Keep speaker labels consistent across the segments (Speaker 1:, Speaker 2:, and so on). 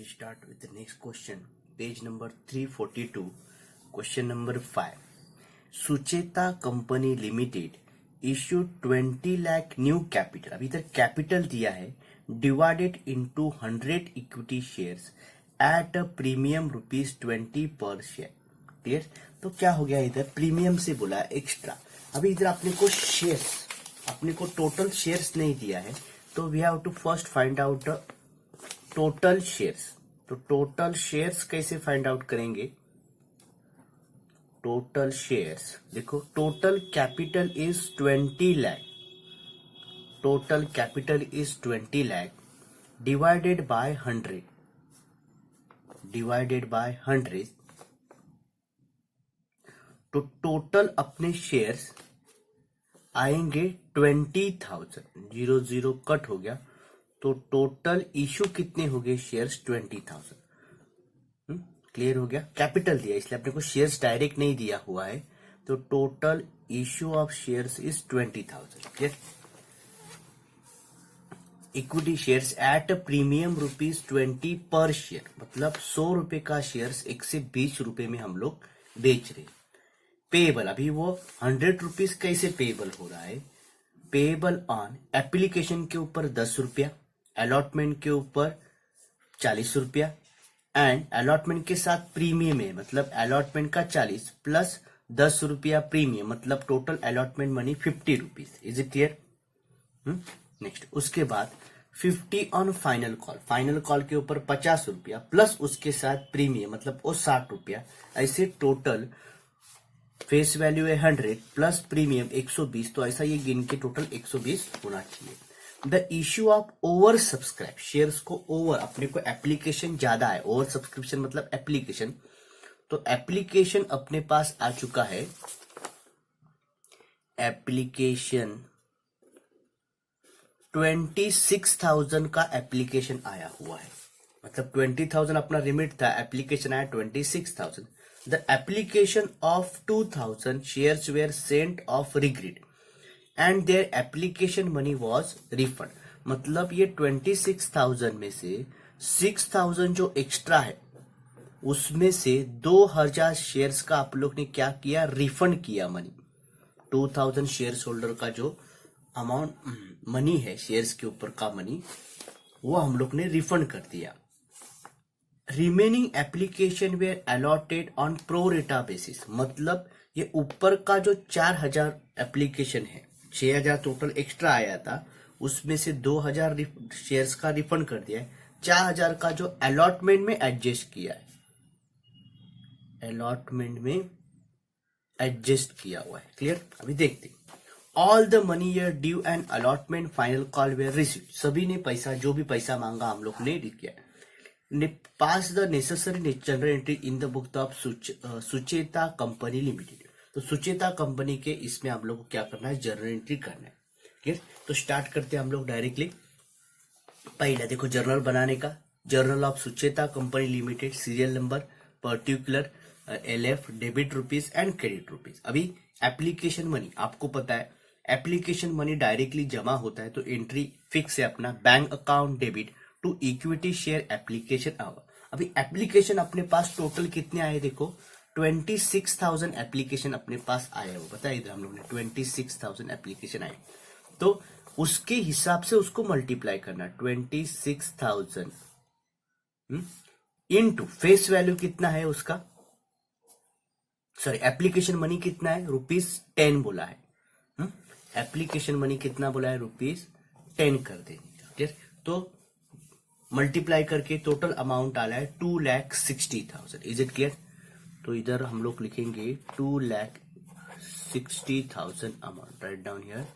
Speaker 1: start with the next question. Page number 342. Question number 5. Sucheta company limited issued 20 lakh new capital. अभी तक capital दिया है, divided into 100 equity shares at a premium ₹20 per share. Clear? तो क्या हो गया, इधर प्रीमियम से बोला एक्स्ट्रा. अभी इधर अपने को शेयर्स, अपने को टोटल शेयर्स नहीं दिया है, तो we have to first find out the total shares. तो टोटल शेयर्स कैसे फाइंड आउट करेंगे? टोटल शेयर्स देखो, total capital is 20 lakh. Total capital is 20 lakh divided by 100. Divided by 100. तो टोटल अपने शेयर्स आएंगे 20,000. 0 कट हो गया, तो टोटल इशू कितने हो गए शेयर्स? 20,000. क्लियर हो गया? कैपिटल दिया इसलिए अपने को शेयर्स डायरेक्ट नहीं दिया हुआ है, तो total issue of shares is 20,000. Clear? Equity shares at premium ₹20 पर शेयर, मतलब 100 रुपए का शेयर्स 120 रुपए में हम लोग बेच रहे. पेएबल, अभी वो 100 रुपीज कैसे पेएबल हो रहा है? पेएबल ऑन एप्लीकेशन के ऊपर 10 रुपया, अलॉटमेंट के ऊपर 40 रुपया, एंड अलॉटमेंट के साथ प्रीमियम है, मतलब अलॉटमेंट का 40 प्लस 10 रुपया प्रीमियम, मतलब total allotment money 50 rupees. Is it clear? Next, उसके बाद 50 on final call. Final call के ऊपर 50 रुपया प्लस उसके साथ प्रीमियम, मतलब वो 60 रुपया. ऐसे टोटल फेस वैल्यू है 100 प्लस प्रीमियम 120, तो ऐसा ये गिन के टोटल 120 होना चाहिए. The issue of over subscribe, shares को ओवर, अपने को एप्लीकेशन ज्यादा है. ओवर सब्सक्रिप्शन मतलब एप्लीकेशन, तो एप्लीकेशन अपने पास आ चुका है. एप्लीकेशन 26,000 का एप्लीकेशन आया हुआ है, मतलब 20,000 अपना लिमिट था, एप्लीकेशन आया 26,000. The application of 2,000 shares were sent off regret and their application money was refund. मतलब ये 26,000 में से 6,000 जो एक्स्ट्रा है, उसमें से 2,000 शेयर्स का आप लोग ने क्या किया? रिफंड किया मनी. 2,000 शेयर्स होल्डर का जो अमाउंट मनी है, शेयर्स के ऊपर का मनी, वो हम लोग ने रिफंड कर दिया. Remaining application were allotted on pro rata basis, मतलब ये ऊपर का जो 4,000 एप्लीकेशन है, 6,000 टोटल एक्स्ट्रा आया था, उसमें से 2,000 शेयर्स का रिफंड कर दिया है. 4,000 का जो अलॉटमेंट में एडजस्ट किया है, अलॉटमेंट में एडजस्ट किया हुआ है. क्लियर? अभी देखते हैं. All the money year due and allotment final call were received, सभी ने पैसा, जो भी पैसा मांगा हम लोग ने किया. Pass the necessary general entry in the book of Sucheta company limited. तो सुचेता कंपनी के इसमें हम लोग को क्या करना है? जर्नल एंट्री करना है. ठीक है, तो स्टार्ट करते हैं हम लोग डायरेक्टली. पहला देखो जर्नल बनाने का. Journal of Sucheta company limited, serial number, particular, LF, debit rupees and credit rupees. अभी एप्लीकेशन मनी आपको पता है, एप्लीकेशन मनी डायरेक्टली जमा होता है, तो एंट्री फिक्स है अपना, bank account debit to equity share application our. अभी एप्लीकेशन अपने पास टोटल कितने आए? देखो 26,000 एप्लीकेशन अपने पास आए हो, बताया इधर हम लोग ने 26,000 एप्लीकेशन आए, तो उसके हिसाब से उसको मल्टीप्लाई करना. 26,000 इनटू फेस वैल्यू कितना है उसका, सॉरी एप्लीकेशन मनी कितना है? ₹10 बोला है. एप्लीकेशन मनी कितना बोला है? ₹10 कर देंगे. क्लियर? तो मल्टीप्लाई करके टोटल अमाउंट आया है 2,60,000. Is it clear? तो इधर हम लोग लिखेंगे 2,60,000 amount. Write down here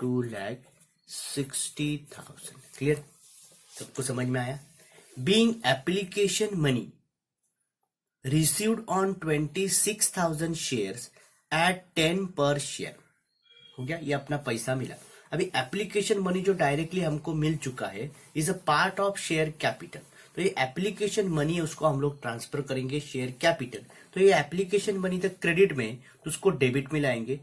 Speaker 1: 2,60,000. Clear? सबको समझ में आया? Being application money received on 26,000 shares at 10 पर शेयर. हो गया, ये अपना पैसा मिला. अभी एप्लीकेशन मनी जो डायरेक्टली हमको मिल चुका है is a part of share capital. तो ये एप्लीकेशन मनी है, उसको हम लोग ट्रांसफर करेंगे शेयर कैपिटल. तो ये एप्लीकेशन मनी तक क्रेडिट में, तो उसको डेबिट में लाएंगे.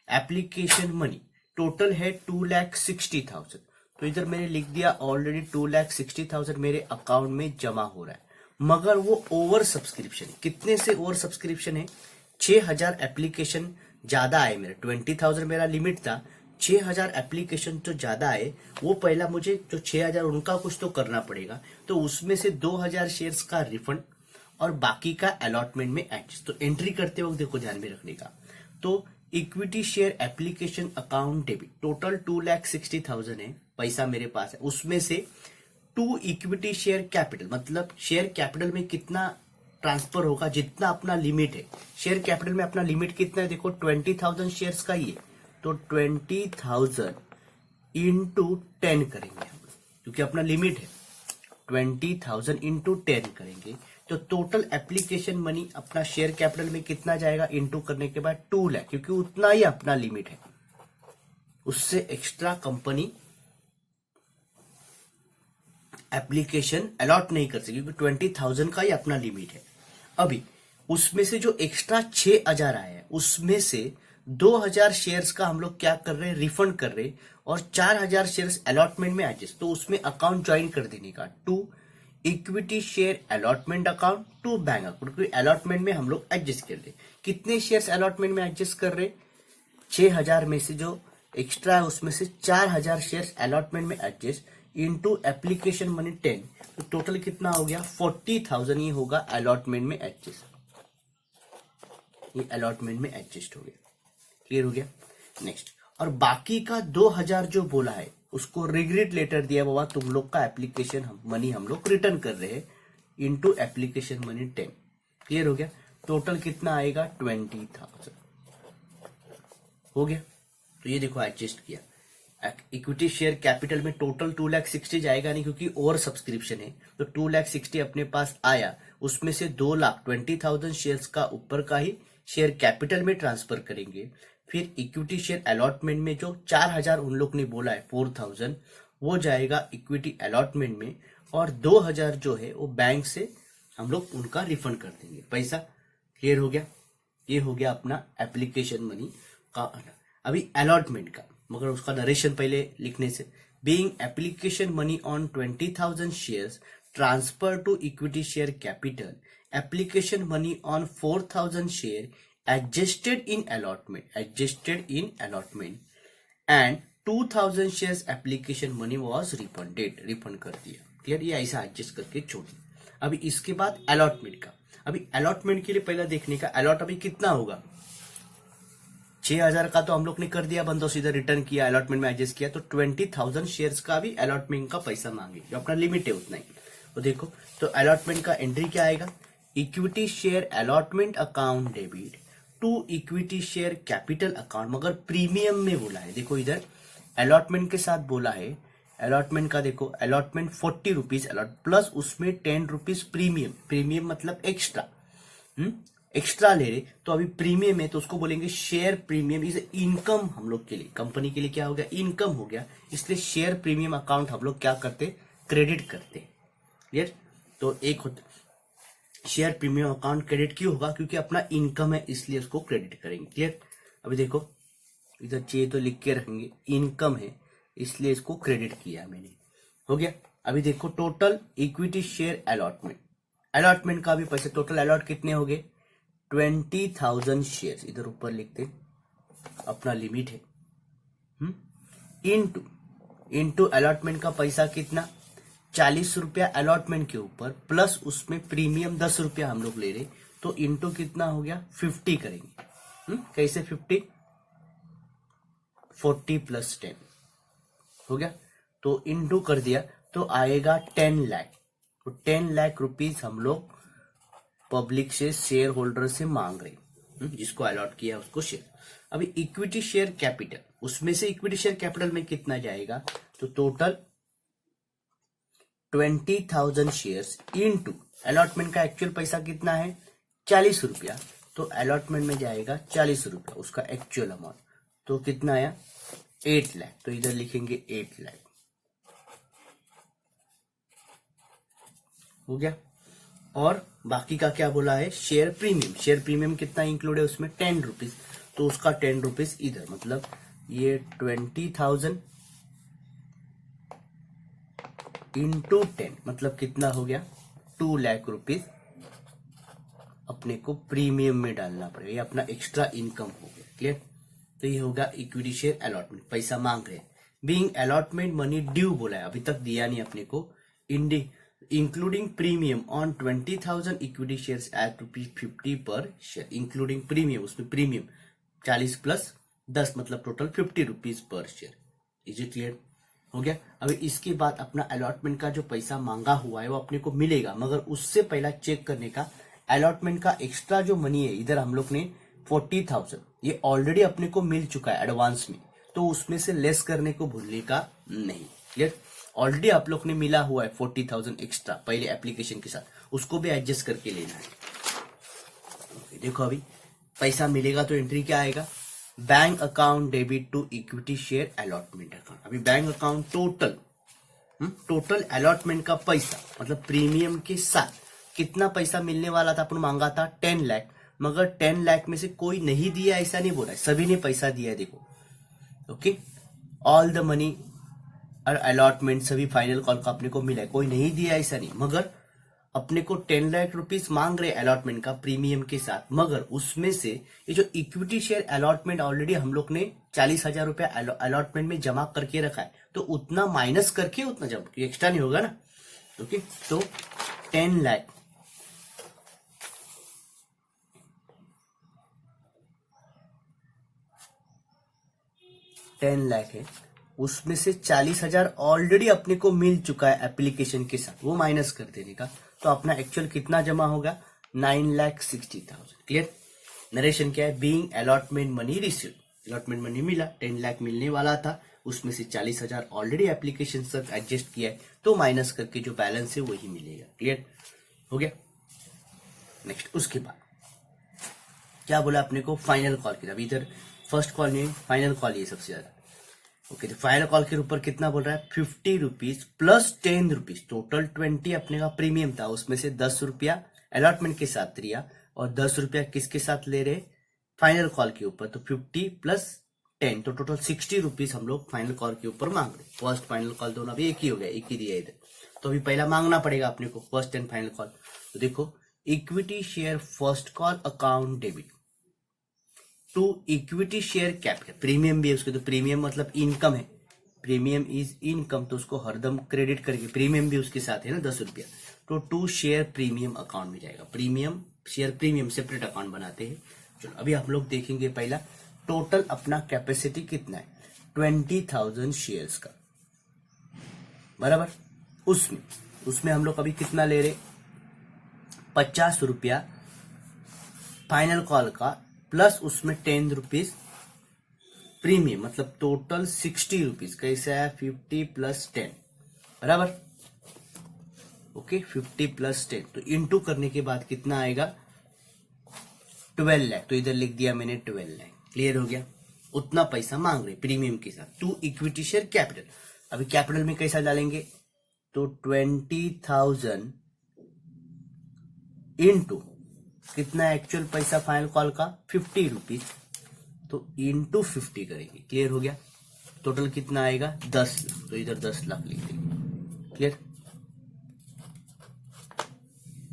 Speaker 1: एप्लीकेशन मनी टोटल है 2,60,000, तो इधर मैंने लिख दिया ऑलरेडी 2,60,000 मेरे अकाउंट में जमा हो रहा है, मगर वो ओवर सब्सक्रिप्शन। कितने से ओवर सब्सक्रिप्शन है? 6,000 एप्लीकेशन ज्यादा आए मेरे। 20,000 मेरा लिमिट था, 6,000 एप्लीकेशन जो ज्यादा आए, वो पहला मुझे जो 6,000 उनका कुछ तो करना पड़ेगा, तो उसमें से 2,000 शेयर्स का रिफंड और बाकी का अलॉटमेंट में एडजस्ट। तो एंट्री करते वक्त देखो ध्यान में रखने का, तो equity share application account debit total 2,60,000 है, पैसा मेरे पास है। उसमें से 2 इक्विटी शेयर कैपिटल, मतलब शेयर कैपिटल में कितना ट्रांसफर होगा, जितना अपना लिमिट है। शेयर कैपिटल में अपना लिमिट कितना है? देखो 20,000 शेयर्स का ही है, तो 20,000 इंटू 10 करेंगे हम, क्योंकि अपना लिमिट है। 20,000 इंटू 10 करेंगे तो टोटल एप्लीकेशन मनी अपना शेयर कैपिटल में कितना जाएगा, इंटू करने के बाद 2 लाख, क्योंकि उतना ही अपना लिमिट है, उससे एक्स्ट्रा कंपनी एप्लीकेशन अलॉट नहीं कर सकती, क्योंकि 20,000 का ही अपना लिमिट है। अभी उसमें से जो एक्स्ट्रा 6,000 आया है, उसमें से 2,000 शेयर्स का हम लोग क्या कर रहे हैं, रिफंड कर रहे हैं, और 4,000 शेयर्स अलॉटमेंट में एडजस्ट। तो उसमें अकाउंट ज्वाइन कर देने का, 2 equity share allotment account, 2 bank account, क्योंकि अलॉटमेंट में हम लोग एडजस्ट कर रहे। कितने शेयर्स अलॉटमेंट में एडजस्ट कर रहे? 6,000 में से जो एक्स्ट्रा है उसमें से 4,000 शेयर्स अलॉटमेंट में एडजस्ट इनटू एप्लीकेशन मनी 10, तो टोटल कितना हो गया? 40,000 ही होगा अलॉटमेंट में एडजस्ट। ये अलॉटमेंट में एडजस्ट हो गया, क्लियर हो गया। नेक्स्ट, और बाकी का 2,000 जो बोला है उसको रिग्रेट लेटर दिया, बाबा तुम लोग का एप्लीकेशन मनी हम लोग रिटर्न कर रहे हैं, इनटू एप्लीकेशन मनी 10, क्लियर हो गया। टोटल कितना आएगा? 20,000 हो गया। तो ये देखो एडजस्ट किया। इक्विटी शेयर कैपिटल में टोटल 2,60,000 जाएगा नहीं, क्योंकि ओवर सब्सक्रिप्शन है, तो 2,60,000 अपने पास आया, उसमें से 2,20,000 शेयर्स का ऊपर का ही शेयर कैपिटल में ट्रांसफर करेंगे। फिर इक्विटी शेयर अलॉटमेंट में जो 4,000 उन लोग ने बोला है, 4,000 वो जाएगा इक्विटी अलॉटमेंट में, और 2,000 जो है वो बैंक से हम लोग उनका रिफंड कर देंगे पैसा, क्लियर हो गया। ये हो गया अपना एप्लीकेशन मनी का। अभी अलॉटमेंट का, मगर उसका नरेशन पहले लिखने से, being application money on 20,000 shares transfer to equity share capital, application money on 4,000 share adjusted in allotment and 2,000 shares application money was refunded, refund कर दिया, क्लियर। ये ऐसा एडजस्ट करके छोड़ दिया। अभी इसके बाद अलॉटमेंट का, अभी अलॉटमेंट के लिए पहला देखने का, अलॉट अभी कितना होगा? 6,000 का तो हम लोग ने कर दिया बंदो, सीधा रिटर्न किया, अलॉटमेंट में एडजस्ट किया, तो 20,000 शेयर्स का भी अलॉटमेंट का पैसा मांगे, जो अपना लिमिट है उतना ही। तो देखो, तो अलॉटमेंट का एंट्री क्या आएगा? Equity share allotment account debit to equity share capital account, मगर प्रीमियम में बोला है। देखो इधर अलॉटमेंट के साथ बोला है, अलॉटमेंट का देखो, अलॉटमेंट 40 रुपीज अलॉट प्लस उसमें 10 रुपीज प्रीमियम। प्रीमियम मतलब एक्स्ट्रा, एक्स्ट्रा ले रहे, तो अभी प्रीमियम है तो उसको बोलेंगे शेयर प्रीमियम इज इनकम। हम लोग के लिए, कंपनी के लिए क्या हो गया? इनकम हो गया, इसलिए शेयर प्रीमियम अकाउंट हम लोग क्या करते? क्रेडिट करते, क्लियर। तो एक होता शेयर प्रीमियम अकाउंट क्रेडिट क्यों होगा? क्योंकि अपना इनकम है, इसलिए उसको क्रेडिट करेंगे, क्लियर। अभी देखो इधर चाहिए तो लिख के रखेंगे, इनकम है इसलिए इसको क्रेडिट किया मैंने, हो गया। अभी देखो total equity share allotment, allotment का भी पैसे, टोटल अलॉट कितने हो गए? 20,000 शेयर, इधर ऊपर लिखते, अपना लिमिट है, इनटू अलॉटमेंट का पैसा कितना? 40 रुपया अलॉटमेंट के ऊपर, प्लस उसमें प्रीमियम 10 रुपया हम लोग ले रहे, तो इंटू कितना हो गया? 50 करेंगे। कैसे 50? 40 प्लस 10 हो गया, तो इंटू कर दिया तो आएगा 10 लाख। तो 10 लाख रुपीज हम लोग पब्लिक से, शेयर होल्डर से मांग रहे, जिसको अलॉट किया उसको शेयर। अभी इक्विटी शेयर कैपिटल, उसमें से इक्विटी शेयर कैपिटल में कितना जाएगा? तो टोटल 20,000 शेयर्स इनटू अलॉटमेंट का एक्चुअल पैसा कितना है? 40 रुपया, तो अलॉटमेंट में जाएगा 40 रुपया उसका एक्चुअल अमाउंट, तो कितना आया? 8 लाख। तो इधर लिखेंगे 8 लाख, हो गया। और बाकी का क्या बोला है? शेयर प्रीमियम, शेयर प्रीमियम कितना इंक्लूड है उसमें? 10 रुपीज, तो उसका 10 रुपीज इधर, मतलब ये 20,000 इंटू 10 मतलब कितना हो गया 2 लाख रुपीज अपने को प्रीमियम में डालना पड़ेगा, ये अपना एक्स्ट्रा इनकम हो गया। क्लियर? तो ये होगा इक्विटी शेयर अलॉटमेंट, पैसा मांग रहे हैं। बीइंग अलॉटमेंट मनी ड्यू बोला है, अभी तक दिया नहीं अपने को। Including premium on 20,000 equity shares at ₹50 पर शेयर, इंक्लूडिंग प्रीमियम, उसमें प्रीमियम 40 प्लस 10 मतलब टोटल ₹50 पर शेयर। Is it clear? हो गया। अभी इसके बाद अपना अलॉटमेंट का जो पैसा मांगा हुआ है वो अपने को मिलेगा, मगर उससे पहला चेक करने का अलॉटमेंट का एक्स्ट्रा जो मनी है, इधर हम लोग ने 40,000 ये ऑलरेडी अपने को मिल चुका है एडवांस में, तो उसमें से लेस करने को भूलने का नहीं। क्लियर? ऑलरेडी आप लोग ने मिला हुआ है 40,000 एक्स्ट्रा पहले एप्लीकेशन के साथ, उसको भी एडजस्ट करके लेना है। देखो अभी पैसा मिलेगा तो एंट्री क्या आएगा, bank account debit to equity share allotment account. अभी बैंक अकाउंट टोटल अलॉटमेंट का पैसा मतलब प्रीमियम के साथ कितना पैसा मिलने वाला था, अपन मांगा था 10 लाख, मगर 10 लाख में से कोई नहीं दिया ऐसा नहीं बोला है, सभी ने पैसा दिया है। देखो ओके, ऑल द मनी और अलॉटमेंट सभी फाइनल कॉल का अपने को मिला है, कोई नहीं दिया ऐसा नहीं, मगर अपने को 10 लाख रुपीस मांग रहे अलॉटमेंट का प्रीमियम के साथ, मगर उसमें से ये जो इक्विटी शेयर अलॉटमेंट ऑलरेडी हम लोग ने 40,000 रुपया अलॉटमेंट में जमा करके रखा है, तो उतना माइनस करके उतना जमा, एक्स्ट्रा नहीं होगा ना। ओके, तो 10 लाख 10 लाख है, उसमें से 40,000 ऑलरेडी अपने को मिल चुका है एप्लीकेशन के साथ, वो माइनस कर देने का, तो अपना एक्चुअल कितना जमा होगा 9,60,000। क्लियर? नरेशन क्या है, being allotment money receive, allotment money मिला 10 लाख मिलने वाला था, उसमें से 40,000 ऑलरेडी एप्लीकेशन से एडजस्ट किया है, तो माइनस करके जो बैलेंस है वही मिलेगा। क्लियर हो गया? नेक्स्ट उसके बाद क्या बोला अपने को, फाइनल कॉल की। अभी इधर फर्स्ट कॉल नहीं, फाइनल कॉल ये सबसे ज्यादा। ओके, तो फाइनल कॉल के ऊपर कितना बोल रहा है, ₹50 प्लस ₹10, टोटल 20 अपने का प्रीमियम था, उसमें से 10 रुपया अलॉटमेंट के साथ लिया और 10 रुपया किसके साथ ले रहे, फाइनल कॉल के ऊपर, तो 50 प्लस 10 तो टोटल ₹60 हम लोग फाइनल कॉल के ऊपर मांग रहे। फर्स्ट फाइनल कॉल दोनों अभी एक ही हो गया, एक ही दिया इधर, तो अभी पहला मांगना पड़ेगा अपने को फर्स्ट एंड फाइनल कॉल। तो देखो, equity share first call account debit to equity share capital, premium भी है उसके, तो प्रीमियम मतलब इनकम है, प्रीमियम इज इनकम, तो उसको हरदम क्रेडिट करके, प्रीमियम भी उसके साथ है ना 10 रुपया, तो टू शेयर प्रीमियम अकाउंट में जाएगा। Premium share premium separate account बनाते हैं। चलो अभी आप लोग देखेंगे, पहला टोटल अपना कैपेसिटी कितना है 20,000 शेयर्स का, बराबर। उसमें हम लोग अभी कितना ले रहे, 50 रुपया फाइनल कॉल का, प्लस उसमें 10 रुपीज प्रीमियम, मतलब टोटल 60 रुपीज। कैसा है, 50 प्लस 10 बराबर। ओके, 50 प्लस 10 तो इंटू करने के बाद कितना आएगा 12 लाख, तो इधर लिख दिया मैंने 12 लाख। क्लियर हो गया? उतना पैसा मांग रहे प्रीमियम के साथ टू इक्विटी शेयर कैपिटल। अभी कैपिटल में कैसा डालेंगे, तो 20,000 इंटू कितना एक्चुअल पैसा फाइनल कॉल का 50 रुपीज, तो इंटू 50 करेंगे। क्लियर हो गया? टोटल कितना आएगा 10 लाख, तो इधर 10 लाख लिख देंगे। क्लियर?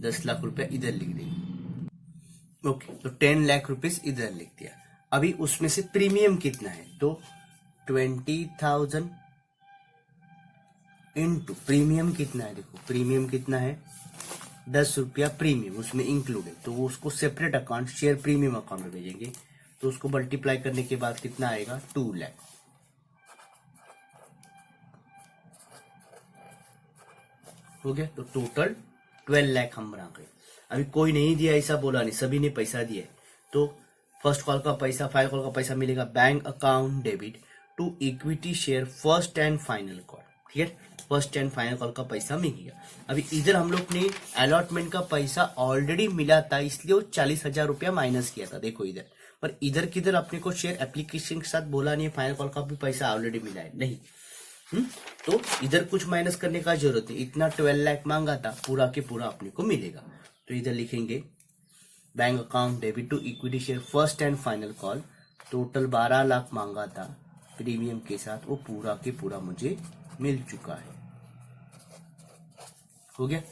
Speaker 1: 10 लाख रुपया इधर लिख देंगे। ओके, तो 10 लाख रुपीज इधर लिख दिया। अभी उसमें से प्रीमियम कितना है, तो 20,000 इंटू प्रीमियम कितना है, देखो प्रीमियम कितना है 10 रुपया प्रीमियम उसमें इंक्लूड है, तो वो उसको separate account share premium account में भेजेंगे, तो उसको मल्टीप्लाई करने के बाद कितना आएगा 2 लाख। हो गया? तो टोटल 12 लाख हम बना गए। अभी कोई नहीं दिया ऐसा बोला नहीं, सभी ने पैसा दिया है, तो फर्स्ट कॉल का पैसा फाइनल कॉल का पैसा मिलेगा bank account debit to equity share first and final call. ठीक है, फर्स्ट एंड फाइनल कॉल का पैसा मिल गया। अभी इधर हम लोग ने अलॉटमेंट का पैसा ऑलरेडी मिला था, इसलिए वो 40,000 रुपया माइनस किया था। देखो इधर, पर इधर किधर अपने को शेयर एप्लीकेशन के साथ बोला नहीं है, फाइनल कॉल का भी पैसा ऑलरेडी मिला है नहीं। तो इधर कुछ माइनस करने का जरूरत है, इतना 12 लाख मांगा था, पूरा के पूरा अपने को मिलेगा। तो इधर लिखेंगे bank account debit to equity share first and final call, total 12 lakh मांगा था प्रीमियम के साथ, वो पूरा के पूरा मुझे मिल चुका है। हो गया।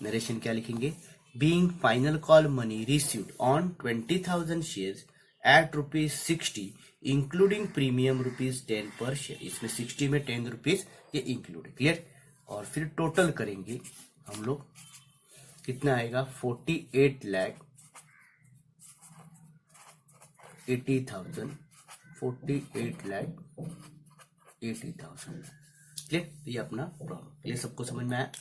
Speaker 1: नरेशन क्या लिखेंगे, being final call money received on 20,000 shares at ₹60 including premium ₹10 पर शेयर। इसमें 60 में 10 रुपीज ये इंक्लूड है, क्लियर। और फिर टोटल करेंगे हम लोग, कितना आएगा 48,80,000 48,80,000, क्लियर। ये अपना प्रॉब्लम, ये सबको समझ में आया।